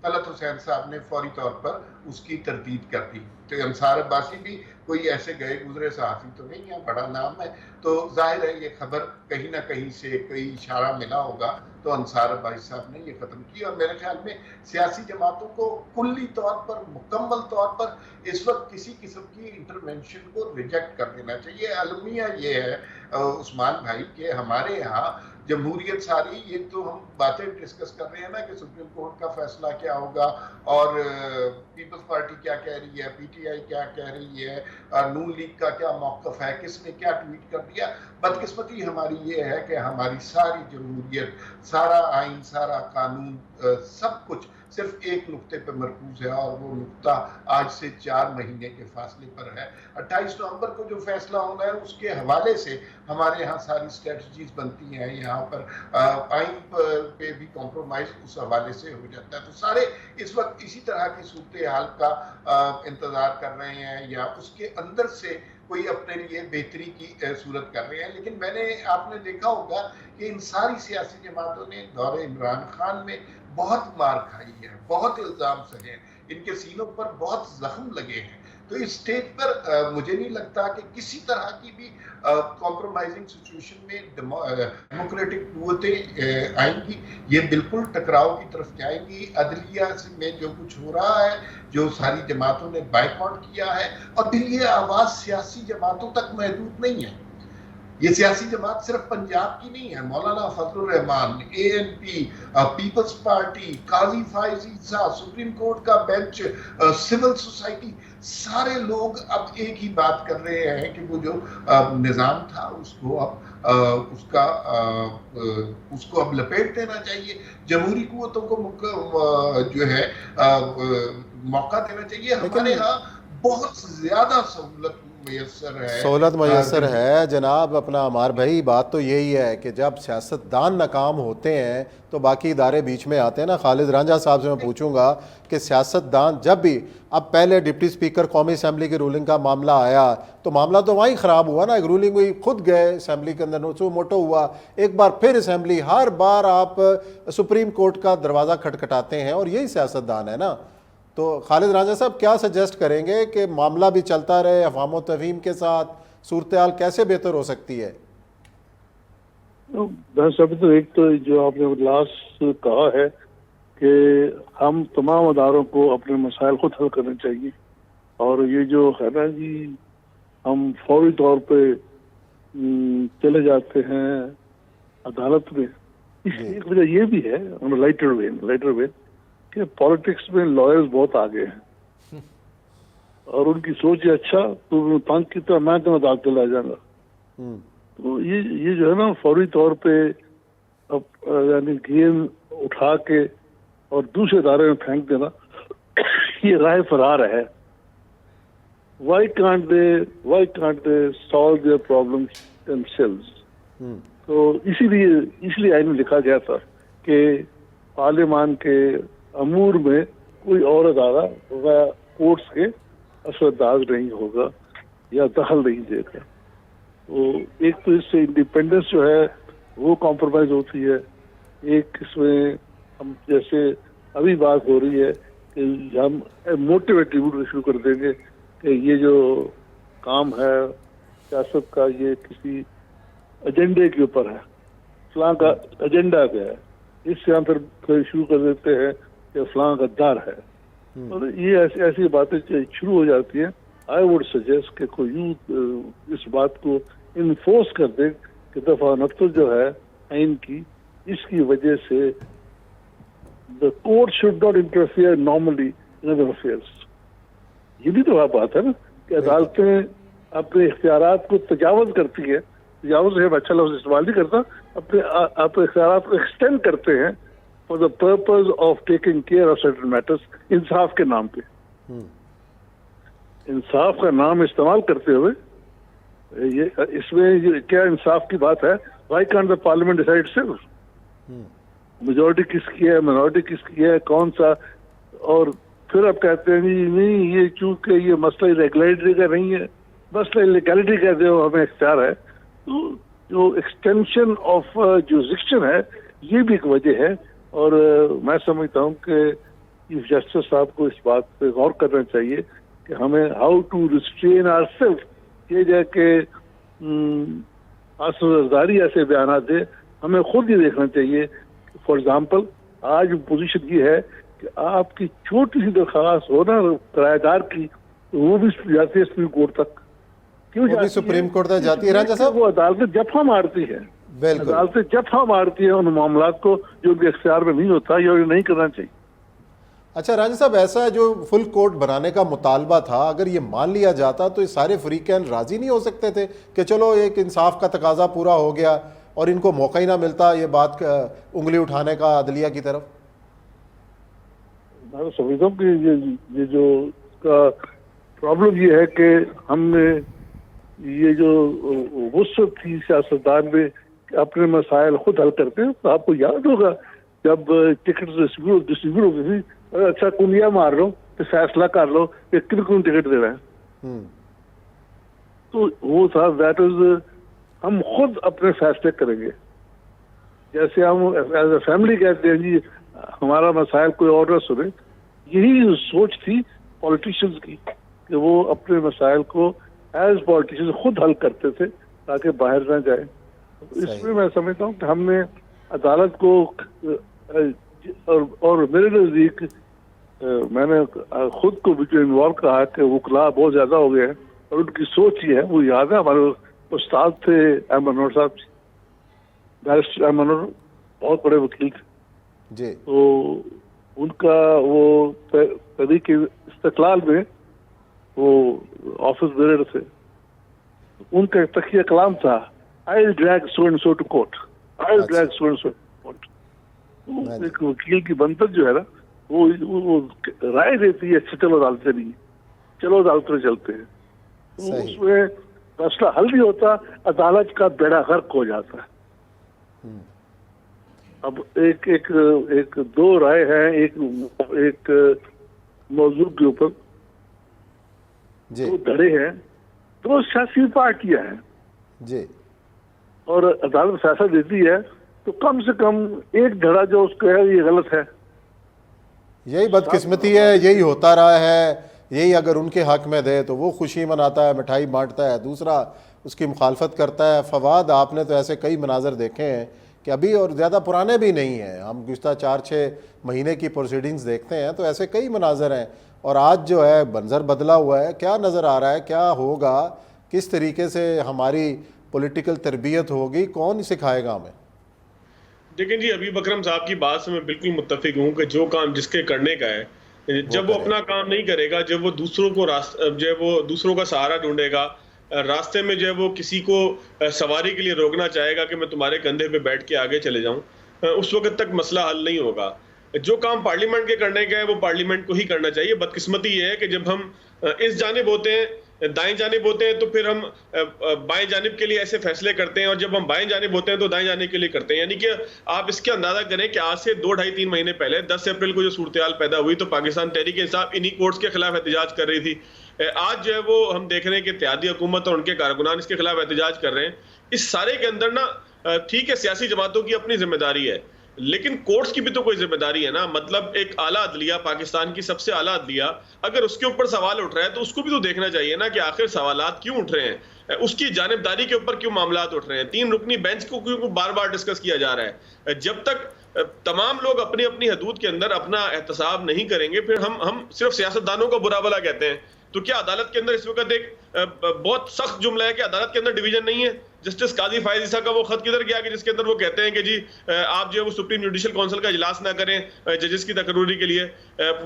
طلعت حسین صاحب نے فوری طور پر اس کی تردید کر دی. تو انصار عباسی بھی کوئی ایسے گئے گزرے صحافی تو نہیں ہے, بڑا نام ہے, تو ظاہر ہے یہ خبر کہیں نہ کہیں سے کوئی اشارہ ملا ہوگا تو انصار عباسی صاحب نے یہ ختم کی. اور میرے خیال میں سیاسی جماعتوں کو کلی طور پر, مکمل طور پر اس وقت کسی قسم کی انٹرونشن کو ریجیکٹ کر دینا چاہیے. المیہ یہ ہے عثمان بھائی کہ ہمارے یہاں جمہوریت ساری, یہ تو ہم باتیں ڈسکس کر رہے ہیں نا کہ سپریم کورٹ کا فیصلہ کیا ہوگا اور پیپلز پارٹی کیا کہہ رہی ہے, پی ٹی آئی کیا کہہ رہی ہے, نون لیگ کا کیا موقف ہے, کس نے کیا ٹویٹ کر دیا. بدقسمتی ہماری یہ ہے کہ ہماری ساری جمہوریت, سارا آئین, سارا قانون, سب کچھ صرف ایک نقطے پہ مرکوز ہے اور وہ نقطہ آج سے 4 مہینے کے فاصلے پر ہے. 28 نومبر کو جو فیصلہ ہونا ہے اس کے حوالے سے ہمارے ہاں ساری اسٹریٹجیز بنتی ہیں. یہاں پر آئین پہ بھی کمپرومائز اس حوالے سے ہو جاتا ہے. تو سارے اس وقت اسی طرح کی صورتحال کا انتظار کر رہے ہیں یا اس کے اندر سے کوئی اپنے لیے بہتری کی صورت کر رہے ہیں. لیکن آپ نے دیکھا ہوگا کہ ان ساری سیاسی جماعتوں نے دور عمران خان میں بہت مار کھائی ہے, بہت الزام سہے ہیں, ان کے سینوں پر بہت زخم لگے ہیں. تو اس سٹیج پر مجھے نہیں لگتا کہ کسی طرح کی بھی کمپرومائزنگ سچویشن میں ڈیموکریٹک قوتیں آئیں گی. یہ بالکل ٹکراؤ کی طرف جائیں گی. عدلیہ میں جو کچھ ہو رہا ہے, جو ساری جماعتوں نے بائیکاٹ کیا ہے, اور پھر یہ آواز سیاسی جماعتوں تک محدود نہیں ہے. یہ سیاسی جماعت صرف پنجاب کی نہیں ہے. مولانا فضل الرحمان, اے این پی, پیپلز پارٹی, قاضی فائز عیسیٰ, سپریم کورٹ کا بینچ, سول سوسائٹی, سارے لوگ اب ایک ہی بات کر رہے ہیں کہ وہ جو نظام تھا اس کو اب لپیٹ دینا چاہیے. جمہوری قوتوں کو جو ہے موقع دینا چاہیے. ہمارے ہاں بہت زیادہ سہولت میسر ہے جناب. اپنا عمار بھائی, بات تو یہی ہے کہ جب سیاستدان ناکام ہوتے ہیں تو باقی ادارے بیچ میں آتے ہیں نا. خالد رانجھا صاحب سے میں پوچھوں گا کہ سیاستدان جب بھی, اب پہلے ڈپٹی اسپیکر قومی اسمبلی کی رولنگ کا معاملہ آیا تو معاملہ تو وہیں خراب ہوا نا. ایک رولنگ ہوئی, خود گئے اسمبلی کے اندر, نوچو موٹو ہوا, ایک بار پھر اسمبلی. ہر بار آپ سپریم کورٹ کا دروازہ کھٹکھٹاتے ہیں اور یہی سیاستدان ہے نا. تو خالد رانجھا صاحب کیا سجیسٹ کریں گے کہ معاملہ بھی چلتا رہے افہام و تفہیم کے ساتھ, صورتحال کیسے بہتر ہو سکتی ہے؟ تو ایک تو جو آپ نے لاسٹ کہا ہے کہ ہم تمام اداروں کو اپنے مسائل خود حل کرنے چاہیے, اور یہ جو ہے نا جی ہم فوری طور پہ چلے جاتے ہیں عدالت میں, اس کی ایک وجہ یہ بھی ہے لائٹر وین کہ پالیٹکس میں لائرز بہت آگے ہیں اور ان کی سوچ ہے اچھا تو تنگ کی طرح میں تمہیں عدالت لے جاؤں گا. تو یہ جو ہے نا فوری طور پہ یعنی گیند اٹھا کے اور دوسرے ادارے میں پھینک دینا, یہ راہ فرار ہے. Why can't they solve their problems themselves? تو اسی لیے آئین میں لکھا گیا تھا کہ پارلیمان کے امور میں کوئی اور ادارہ کورٹس کے اثر انداز نہیں ہوگا یا دخل نہیں دے گا. تو ایک تو اس سے انڈیپینڈنس جو ہے وہ کمپرومائز ہوتی ہے. ایک اس میں ہم جیسے ابھی بات ہو رہی ہے کہ ہم موٹو ایٹریبیوٹ شروع کر دیں گے کہ یہ جو کام ہے سیاست کا یہ کسی ایجنڈے کے اوپر ہے, فلاں کا ایجنڈا کیا ہے, اس سے ہم پھر شروع کر دیتے ہیں کہ فلاں غدار ہے. اور یہ ایسی باتیں شروع ہو جاتی ہیں. آئی ووڈ سجیسٹ کہ کوئی اس بات کو انفورس کر دے کہ دفعہ 69 جو ہے آئین کی, اس کی وجہ سے the court should not interfere normally in other affairs. یہ بھی تو بات ہے نا کہ عدالتیں اپنے اختیارات کو تجاوز کرتی ہے. تجاوز ہے میں اچھا لفظ استعمال نہیں کرتا, اپنے اختیارات کو ایکسٹینڈ کرتے ہیں for the purpose of taking care of certain matters, انصاف کے نام پہ. انصاف کا نام استعمال کرتے ہوئے یہ اس میں کیا انصاف کی بات ہے؟ Why can't the parliament decide self? Majority کس کی ہے, مائنورٹی کس کی ہے, کون سا؟ اور پھر آپ کہتے ہیں نہیں یہ چونکہ یہ مسئلہ ریگولیٹری کا نہیں ہے, مسئلہ لیگلٹی کا جو ہمیں اختیار ہے. تو جو ایکسٹینشن آف جورسڈکشن ہے یہ بھی ایک وجہ ہے. اور میں سمجھتا ہوں کہ چیف جسٹس صاحب کو اس بات پہ غور کرنا چاہیے کہ ہمیں how to restrain our self. یہ جو ہے کہ آسرداری ایسے بیانات دے, ہمیں خود یہ دیکھنا چاہیے. فار ایگزامپل آج پوزیشن یہ ہے کہ آپ کی چھوٹی سی درخواست ہو نا کرایہ دار کی, وہ بھی جاتی ہے سپریم کورٹ تک. کیوں وہ بھی سپریم کورٹ تک جاتی ہے رانجھا صاحب؟ وہ عدالتیں جفا مارتی ہے, بالکل عدالتیں جفا مارتی ہیں ان معاملات کو جو ان کے اختیار میں نہیں ہوتا یا نہیں کرنا چاہیے. اچھا رانجھا صاحب, ایسا جو فل کورٹ بنانے کا مطالبہ تھا, اگر یہ مان لیا جاتا تو یہ سارے فریقین راضی نہیں ہو سکتے تھے کہ چلو ایک انصاف کا تقاضا پورا ہو گیا اور ان کو موقع ہی نہ ملتا یہ بات انگلی اٹھانے کا عدلیہ کی طرف؟ میں سمجھتا ہوں کہ یہ جو کا پرابلم یہ ہے کہ ہم نے یہ جو وسعت تھی سیاستدان میں اپنے مسائل خود حل کرتے ہیں. تو آپ کو یاد ہوگا جب ٹکٹ ڈسٹریبیوٹ ہوتی تھی, اچھا کنیا مار لو تو فیصلہ کر لو کہ کن کن ٹکٹ دے رہے ہیں. تو وہ تھا دیٹ از ہم خود اپنے فیصلے کریں گے. جیسے ہم ایز اے فیملی کہتے ہیں جی ہمارا مسائل کوئی اور نہ سنے, یہی سوچ تھی پولیٹیشینز کی کہ وہ اپنے مسائل کو ایز پولیٹیشین خود حل کرتے تھے تاکہ باہر نہ جائے. اس میں سمجھتا ہوں کہ ہم نے عدالت کو اور میرے نزدیک میں نے خود کو بھی جو انوالو کہا کہ وکلا بہت زیادہ ہو گئے ہیں اور ان کی سوچ یہ ہے. وہ یاد ہے ہمارے استاد تھے احمد انور صاحب, بیرسٹر احمد انور, بہت بڑے وکیل تھے جی. تو ان کا وہ تحریک استقلال میں وہ آفس بیرر تھے. ان کا تخیہ کلام تھا I will drag so and so to court, I will drag so and so court. ایک وکیل کی بنتر جو ہے نا وہ رائے دیتی ہے چلو عدالتیں نہیں, چلو عدالتیں چلتے ہیں. اس میں مسئلہ حل نہیں ہوتا, عدالت کا بیڑا غرق ہو جاتا ہے. اب ایک دو رائے ہیں ایک موضوع کے اوپر, دو دھڑے ہیں, دو سیاسی پارٹیاں ہیں جی, اور عدالت فیصلہ دیتی ہے تو کم سے کم ایک دھڑا جو اس کا ہے یہ غلط ہے. یہی بدقسمتی ہے, یہی ہوتا رہا ہے. یہی اگر ان کے حق میں دے تو وہ خوشی مناتا ہے, مٹھائی بانٹتا ہے, دوسرا اس کی مخالفت کرتا ہے. فواد, آپ نے تو ایسے کئی مناظر دیکھے ہیں کہ ابھی اور زیادہ پرانے بھی نہیں ہیں, ہم گزشتہ 4-6 مہینے کی پروسیڈنگز دیکھتے ہیں تو ایسے کئی مناظر ہیں. اور آج جو ہے منظر بدلا ہوا ہے. کیا نظر آ رہا ہے, کیا ہوگا, کس طریقے سے ہماری پولیٹیکل تربیت ہوگی, کون سکھائے گا ہمیں؟ دیکھیں جی, ابیب اکرم صاحب کی بات سے میں بالکل متفق ہوں کہ جو کام جس کے کرنے کا ہے, جب وہ اپنا کام نہیں کرے گا, جب وہ دوسروں کا سہارا ڈھونڈے گا, راستے میں جب وہ کسی کو سواری کے لیے روکنا چاہے گا کہ میں تمہارے کندھے پہ بیٹھ کے آگے چلے جاؤں, اس وقت تک مسئلہ حل نہیں ہوگا. جو کام پارلیمنٹ کے کرنے کا ہے وہ پارلیمنٹ کو ہی کرنا چاہیے. بدقسمتی یہ ہے کہ جب ہم اس جانب ہوتے ہیں, دائیں جانب ہوتے ہیں, تو پھر ہم بائیں جانب کے لیے ایسے فیصلے کرتے ہیں, اور جب ہم بائیں جانب ہوتے ہیں تو دائیں جانب کے لیے کرتے ہیں. یعنی کہ آپ اس کے اندازہ کریں کہ آج سے 2-2.5-3 مہینے پہلے 10 اپریل کو جو صورتحال پیدا ہوئی تو پاکستان تحریک انصاف انہی کورٹس کے خلاف احتجاج کر رہی تھی. آج جو ہے وہ ہم دیکھ رہے ہیں کہ اتحادی حکومت اور ان کے کارکنان اس کے خلاف احتجاج کر رہے ہیں. اس سارے کے اندر نا ٹھیک ہے سیاسی جماعتوں کی اپنی ذمہ داری ہے, لیکن کورٹس کی بھی تو کوئی ذمہ داری ہے نا. مطلب ایک اعلیٰ عدلیہ, پاکستان کی سب سے اعلیٰ عدلیہ, اگر اس کے اوپر سوال اٹھ رہا ہے تو اس کو بھی تو دیکھنا چاہیے نا کہ آخر سوالات کیوں اٹھ رہے ہیں, اس کی جانبداری کے اوپر کیوں معاملات اٹھ رہے ہیں, 3 رکنی بینچ کو کیوں بار بار ڈسکس کیا جا رہا ہے. جب تک تمام لوگ اپنی اپنی حدود کے اندر اپنا احتساب نہیں کریں گے, پھر ہم صرف سیاستدانوں کا برا بھلا کہتے ہیں. تو کیا عدالت کے اندر اس وقت ایک بہت سخت جملہ ہے کہ عدالت کے اندر ڈویژن نہیں ہے. جسٹس قاضی فائز عیسیٰ کا وہ خط کدھر گیا کہ جس کے اندر وہ کہتے ہیں کہ جی آپ جو ہے وہ سپریم جوڈیشل کونسل کا اجلاس نہ کریں ججز کی تقرری کے لیے.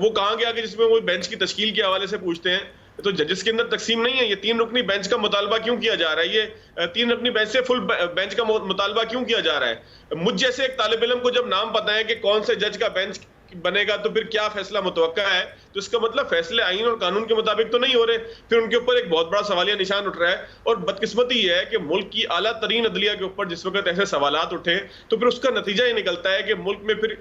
وہ کہاں گیا کہ جس میں وہ بینچ کی تشکیل کے حوالے سے پوچھتے ہیں. تو ججز کے اندر تقسیم نہیں ہے. یہ 3 رکنی بینچ کا مطالبہ کیوں کیا جا رہا ہے؟ یہ 3 رکنی بینچ سے فل بینچ کا مطالبہ کیوں کیا جا رہا ہے؟ مجھ جیسے ایک طالب علم کو جب نام پتہ ہے کہ کون سے جج کا بینچ بنے گا تو پھر کیا فیصلہ متوقع ہے, تو اس کا مطلب فیصلے آئین اور قانون کے مطابق تو نہیں ہو رہے. پھر ان کے اوپر ایک بہت بڑا سوالیہ نشان اٹھ رہا ہے. اور بدقسمتی یہ ہے کہ ملک کی اعلیٰ ترین عدلیہ کے اوپر جس وقت ایسے سوالات اٹھے تو پھر اس کا نتیجہ یہ نکلتا ہے کہ ملک میں پھر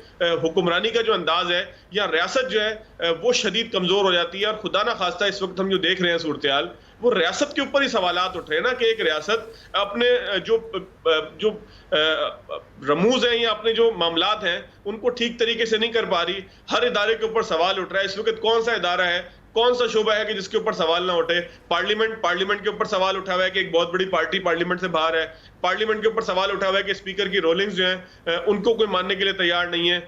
حکمرانی کا جو انداز ہے یا ریاست جو ہے وہ شدید کمزور ہو جاتی ہے. اور خدا نہ خواستہ اس وقت ہم جو دیکھ رہے ہیں صورتحال, وہ ریاست کے اوپر ہی سوالات اٹھ رہے ہیں نا, کہ ایک ریاست اپنے جو رموز ہیں یا اپنے جو معاملات ہیں ان کو ٹھیک طریقے سے نہیں کر پا رہی. ہر ادارے کے اوپر سوال اٹھ رہا ہے. اس وقت کون سا ادارہ ہے, کون سا شعبہ ہے کہ جس کے اوپر سوال نہ اٹھے؟ پارلیمنٹ کے اوپر سوال اٹھا ہوا ہے کہ ایک بہت بڑی پارٹی پارلیمنٹ سے باہر ہے. پارلیمنٹ کے اوپر سوال اٹھا ہوا ہے کہ اسپیکر کی رولنگز جو ہیں ان کو کوئی ماننے کے لیے تیار نہیں ہے.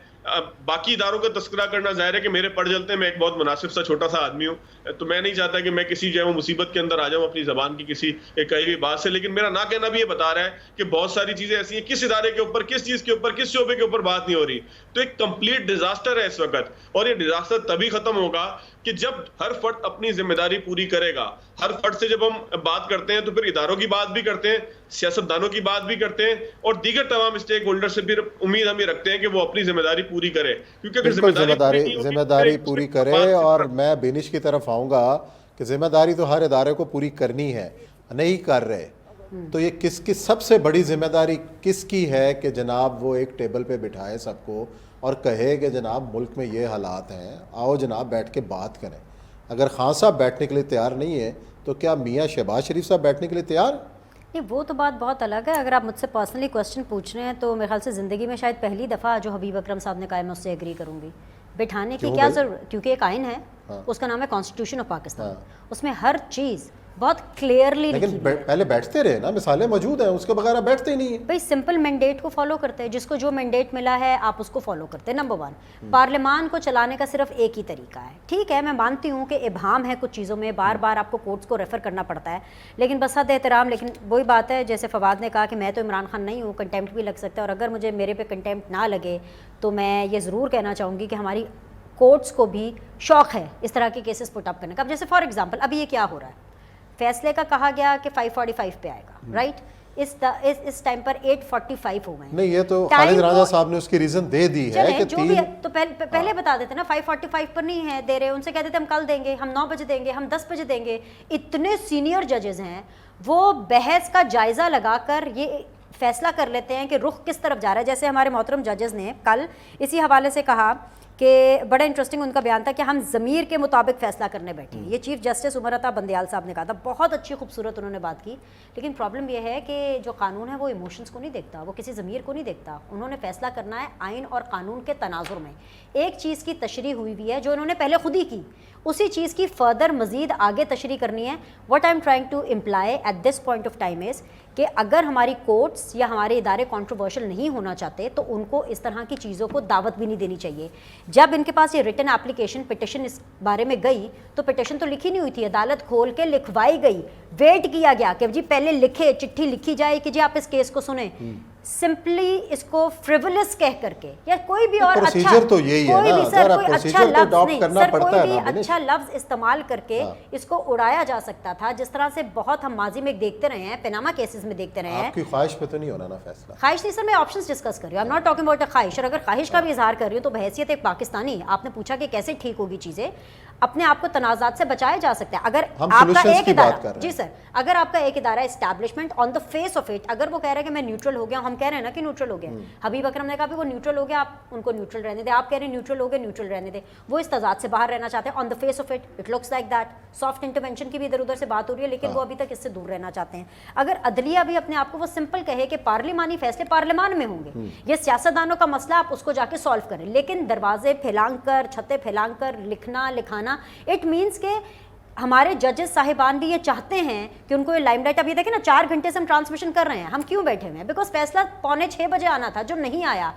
باقی اداروں کا تذکرہ کرنا ظاہر ہے کہ میرے پڑ جلتے ہیں, میں ایک بہت مناسب سا چھوٹا سا آدمی ہوں, تو میں نہیں چاہتا کہ میں کسی جو ہے وہ مصیبت کے اندر آ جاؤں اپنی زبان کی کسی کہی ہوئی بات سے. لیکن میرا نہ کہنا بھی یہ بتا رہا ہے کہ بہت ساری چیزیں ایسی ہیں, کس ادارے کے اوپر, کس چیز کے اوپر, کس شعبے کے اوپر بات نہیں ہو رہی. تو ایک کمپلیٹ ڈیزاسٹر ہے اس وقت, اور یہ ڈیزاسٹر تبھی ختم ہوگا کہ جب ہر فرد اپنی ذمہ داری پوری کرے گا. ہر فرد سے جب ہم بات کرتے ہیں تو پھر اداروں کی بات بھی کرتے ہیں, سیاستدانوں کی بات بھی کرتے ہیں, اور دیگر تمام اسٹیک ہولڈر سے پھر امید ہم یہ رکھتے ہیں کہ وہ اپنی ذمہ داری پوری کرے. کیونکہ اگر ذمہ داری پوری کرے, اور میں بینش کی طرف آؤں گا کہ ذمہ داری تو ہر ادارے کو پوری کرنی ہے, نہیں کر رہے, تو یہ کس کی سب سے بڑی ذمہ داری کس کی ہے کہ جناب وہ ایک ٹیبل پہ بٹھائے سب کو اور کہے کہ جناب ملک میں یہ حالات ہیں, آؤ جناب بیٹھ کے بات کریں. اگر خان صاحب بیٹھنے کے لیے تیار نہیں ہے تو کیا میاں شہباز شریف صاحب بیٹھنے کے لیے تیار؟ نہیں, وہ تو بات بہت الگ ہے. اگر آپ مجھ سے پرسنلی کوسچن پوچھ رہے ہیں تو میرے خیال سے زندگی میں شاید پہلی دفعہ جو حبیب اکرم صاحب نے کہا ہے میں اس سے ایگری کروں گی. بٹھانے کی کیا ضرورت, کیونکہ ایک آئین ہے, اس کا نام ہے کانسٹیٹیوشن آف پاکستان, اس میں ہر چیز بہت کلیئرلی لکھی لیکن پہلے بیٹھتے رہے نا, مثالیں موجود ہیں, اس کے بغیر بیٹھتے ہی نہیں ہیں. بھائی سمپل مینڈیٹ کو فالو کرتے ہیں, جس کو جو مینڈیٹ ملا ہے آپ اس کو فالو کرتے ہیں. نمبر 1, پارلیمان کو چلانے کا صرف ایک ہی طریقہ ہے. ٹھیک ہے, میں مانتی ہوں کہ ابہام ہے کچھ چیزوں میں, بار بار آپ کو کورٹس کو ریفر کرنا پڑتا ہے, لیکن بس حد احترام. لیکن وہی بات ہے جیسے فواد نے کہا کہ میں تو عمران خان نہیں ہوں, کنٹیمپٹ بھی لگ سکتا ہے, اور اگر مجھے میرے پہ کنٹیمپٹ نہ لگے تو میں یہ ضرور کہنا چاہوں گی کہ ہماری کورٹس کو بھی شوق ہے اس طرح کے کیسز پٹ اپ کرنے کا. اب جیسے فار ایگزامپل ابھی یہ کیا ہو رہا ہے, فیصلے کا کہا گیا کہ 545 پہ آئے گا, رائٹ, اس ٹائم پر 845 ہو گئے. نہیں, یہ تو خالد راجہ صاحب نے اس کی ریزن دے دی ہے کہ جو بھی تو پہلے بتا دیتے نا 545 پر نہیں ہے دے رہے, ان سے کہتے تھے ہم کل دیں گے, ہم 9 بجے دیں گے, ہم 10 بجے دیں گے. اتنے سینئر ججز ہیں, وہ بحث کا جائزہ لگا کر یہ فیصلہ کر لیتے ہیں کہ رخ کس طرف جا رہا ہے. جیسے ہمارے محترم ججز نے کل اسی حوالے سے کہا کہ بڑا انٹرسٹنگ ان کا بیان تھا کہ ہم ضمیر کے مطابق فیصلہ کرنے بیٹھے ہیں. یہ چیف جسٹس عمر عطا بندیال صاحب نے کہا تھا, بہت اچھی خوبصورت انہوں نے بات کی. لیکن پرابلم یہ ہے کہ جو قانون ہے وہ ایموشنز کو نہیں دیکھتا, وہ کسی ضمیر کو نہیں دیکھتا. انہوں نے فیصلہ کرنا ہے آئین اور قانون کے تناظر میں. ایک چیز کی تشریح ہوئی ہوئی ہے جو انہوں نے پہلے خود ہی کی, اسی چیز کی فردر مزید آگے تشریح کرنی ہے. What I am trying to employ at this point of time is کہ اگر ہماری کورٹس یا ہمارے ادارے کنٹروورشل نہیں ہونا چاہتے تو ان کو اس طرح کی چیزوں کو دعوت بھی نہیں دینی چاہیے. جب ان کے پاس یہ ریٹن اپلیکیشن پٹیشن اس بارے میں گئی تو پٹیشن تو لکھی نہیں ہوئی تھی, عدالت کھول کے لکھوائی گئی, ویٹ کیا گیا کہ جی پہلے لکھے, چٹھی لکھی جائے کہ جی آپ اس کیس کو سنیں. سمپلی اس کو فریولس کہہ کر کے, یا کوئی بھی اور اچھا کوئی بھی سر کوئی اچھا لفظ نہیں سر, کوئی بھی اچھا لفظ استعمال کر کے اس کو اڑایا جا سکتا تھا, جس طرح سے بہت ہم ماضی میں دیکھتے رہے ہیں, پیناما کیسز میں دیکھتے رہے ہیں. آپ کی خواہش پہ تو نہیں ہونا نا فیصلہ؟ خواہش نہیں سر, میں آپشنز ڈسکس کر رہی ہوں, I am not talking about a خواہش. اور اگر خواہش کا بھی اظہار کر رہی ہوں تو بحیثیت ایک پاکستانی, آپ نے پوچھا کہ کیسے ٹھیک ہوگی چیزیں, اپنے آپ کو تنازعات سے بچایا جا سکتا ہے. اگر آپ کا ایک ادارہ, جی سر, اگر آپ کا ایک ادارہ establishment on the face of it, اگر وہ کہہ رہے ہیں کہ میں نیوٹرل ہو گیا, ہم کہہ رہے ہیں نا کہ نیوٹرل ہو گیا, حبیب اکرم نے کہا کہ وہ نیوٹرل ہو گیا, آپ ان کو نیوٹرل رہنے دیں, آپ کہہ رہے ہیں نیوٹرل ہو گئے, نیوٹرل رہنے دیں, وہ اس تضاد سے باہر رہنا چاہتے ہیں. On the face of it it looks like that, soft intervention کی بھی ادھر ادھر سے بات ہو رہی ہے, لیکن وہ ابھی تک اس سے دور رہنا چاہتے ہیں. اگر عدلیہ بھی اپنے آپ کو وہ سمپل کہے کہ پارلیمانی فیصلے پارلیمان میں ہوں گے, یہ سیاستدانوں کا مسئلہ, آپ اس کو جا کے سالو کریں, لیکن دروازے پھیلانگ کر, چھتیں پھیلانگ کر لکھنا لکھانا, اٹ مینس کہ ہمارے ججز صاحبان بھی یہ چاہتے ہیں کہ ان کو یہ لائم لائٹ, اب یہ دیکھیں نا 4 گھنٹے سے ہم ٹرانسمیشن کر رہے ہیں, ہم کیوں بیٹھے ہوئے ہیں؟ بیکاز فیصلہ 5:45 بجے آنا تھا جو نہیں آیا.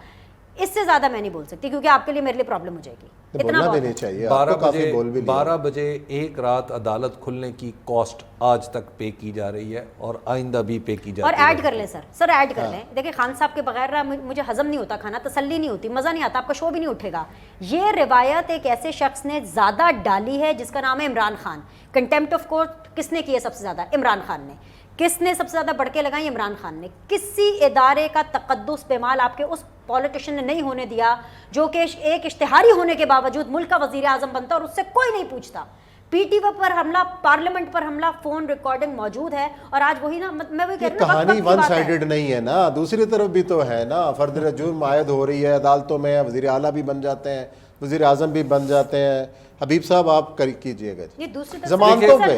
اس سے زیادہ میں نہیں بول سکتی کیونکہ آپ کے لیے میرے لیے پرابلم ہو جائے گی. اتنا بولنا بھی بہت نہیں ہے. چاہیے. آپ کو کافی بول بھی لیا. 12 بجے ایک رات عدالت کھلنے کی کاسٹ آج تک پے کی جا رہی ہے اور آئندہ بھی پے کی جاتی اور ہے. ایڈ کر لیں سر ایڈ کر لیں. دیکھیں خان صاحب کے بغیر مجھے ہضم نہیں ہوتا کھانا, تسلی نہیں ہوتی, مزہ نہیں آتا, آپ کا شو بھی نہیں اٹھے گا. یہ روایت ایک ایسے شخص نے زیادہ ڈالی ہے جس کا نام ہے Imran Khan. Contempt of court کس نے کی ہے سب سے زیادہ؟ عمران خان نے. کس نے سب سے زیادہ بڑھ کے لگائی؟ عمران خان نے. کسی ادارے کا تقدس پامال آپ کے اس پولیٹیشین نے نہیں ہونے دیا جو کہ ایک اشتہاری ہونے کے باوجود ملک کا وزیر اعظم بنتا اور اس سے کوئی نہیں پوچھتا. پی ٹی وی پر حملہ, پارلیمنٹ پر حملہ, فون ریکارڈنگ موجود ہے. اور آج وہی نا, میں وہی کہہ رہی ہوں, کہانی ون سائیڈڈ نہیں ہے نا, دوسری طرف بھی تو ہے نا. فرد جرم عائد ہو رہی ہے عدالتوں میں, وزیر اعلیٰ بھی بن جاتے ہیں, وزیر اعظم بھی بن جاتے ہیں. حبیب صاحب آپ کیجئے گا یہ دوسری طرف ضمانتوں پہ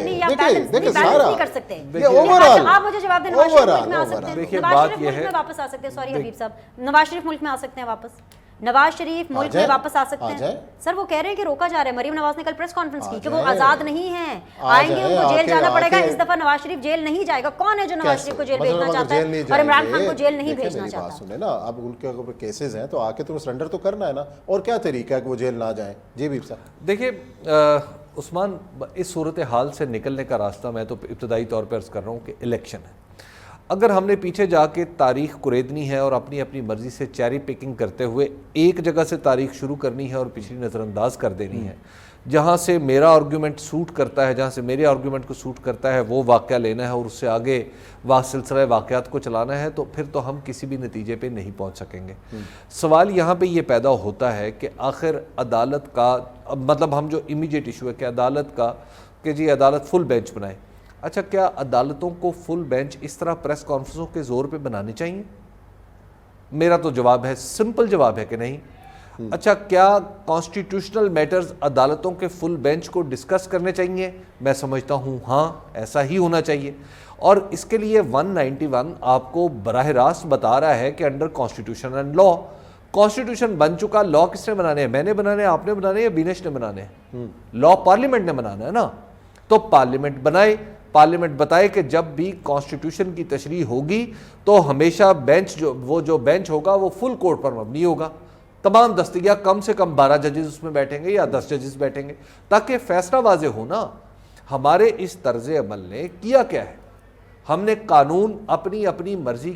دیکھیں سارا نہیں کر سکتے. یہ اوور آل آپ مجھے جواب دیں, نواز شریف ملک میں آ سکتے ہیں, دیکھیے نواز بات شریف یہ ملک ہے, میں واپس آ سکتے ہیں. سوری حبیب صاحب, نواز شریف ملک میں آ سکتے ہیں واپس, نواز شریف ملک میں واپس آ سکتے ہیں. سر وہ کہہ رہے ہیں کہ روکا جا رہا ہے. مریم نواز نے کل پریس کانفرنس کی کہ وہ آزاد نہیں ہیں, آئیں گے, ان کو جیل جانا پڑے گا. اس دفعہ نواز شریف جیل نہیں جائے گا. کون ہے جو نواز شریف کو جیل بھیجنا چاہتا ہے اور عمران خان کو جیل نہیں بھیجنا چاہتا؟ سنیں نا, اب ان کے اوپر کیسز ہیں تو آ کے تو سرنڈر تو کرنا ہے نا. اور کیا طریقہ ہے کہ وہ جیل نہ جائیں؟ جی حبیب صاحب. دیکھیے عثمان, اس صورتحال سے نکلنے کا راستہ میں تو ابتدائی طور پر عرض کر رہا ہوں کہ الیکشن ہے. اگر ہم نے پیچھے جا کے تاریخ قریدنی ہے اور اپنی اپنی مرضی سے چیری پکنگ کرتے ہوئے ایک جگہ سے تاریخ شروع کرنی ہے اور پچھلی نظر انداز کر دینی ہے, جہاں سے میرا آرگیومنٹ سوٹ کرتا ہے, جہاں سے میرے آرگیومنٹ کو سوٹ کرتا ہے وہ واقعہ لینا ہے اور اس سے آگے سلسلہ واقعات کو چلانا ہے, تو پھر تو ہم کسی بھی نتیجے پہ نہیں پہنچ سکیں گے. سوال یہاں پہ یہ پیدا ہوتا ہے کہ آخر عدالت کا مطلب, ہم جو امیجیٹ ایشو ہے کہ عدالت کا, کہ جی عدالت فل بینچ بنائے. اچھا, کیا عدالتوں کو فل بینچ اس طرح پریس کانفرنسوں کے زور پہ بنانے چاہیے؟ میرا تو جواب ہے, سمپل جواب ہے کہ نہیں. اچھا, کیا کانسٹیٹیوشنل میٹرز عدالتوں کے فل بینچ کو ڈسکس کرنے چاہیے؟ میں سمجھتا ہوں ہاں, ایسا ہی ہونا چاہیے. اور اس کے لیے 191 آپ کو براہ راست بتا رہا ہے کہ under constitution and law, constitution بن چکا, لا کس نے بنانے ہیں؟ میں نے بنانے ہیں, آپ نے بنانے ہیں, یا بینش نے بنانے ہیں؟ لا پارلیمنٹ نے بنانا ہے نا. تو پارلیمنٹ بنائے, پارلیمنٹ بتائے کہ جب بھی کانسٹیٹیوشن کی تشریح ہوگی تو ہمیشہ بینچ جو بینچ ہوگا وہ فل کورٹ پر مبنی ہوگا. تمام دستگیاں, کم سے کم 12 ججز اس میں بیٹھیں گے یا 10 ججز بیٹھیں گے, تاکہ فیصلہ واضح ہونا. ہمارے اس طرز عمل نے کیا کیا ہے؟ ہم نے قانون اپنی مرضی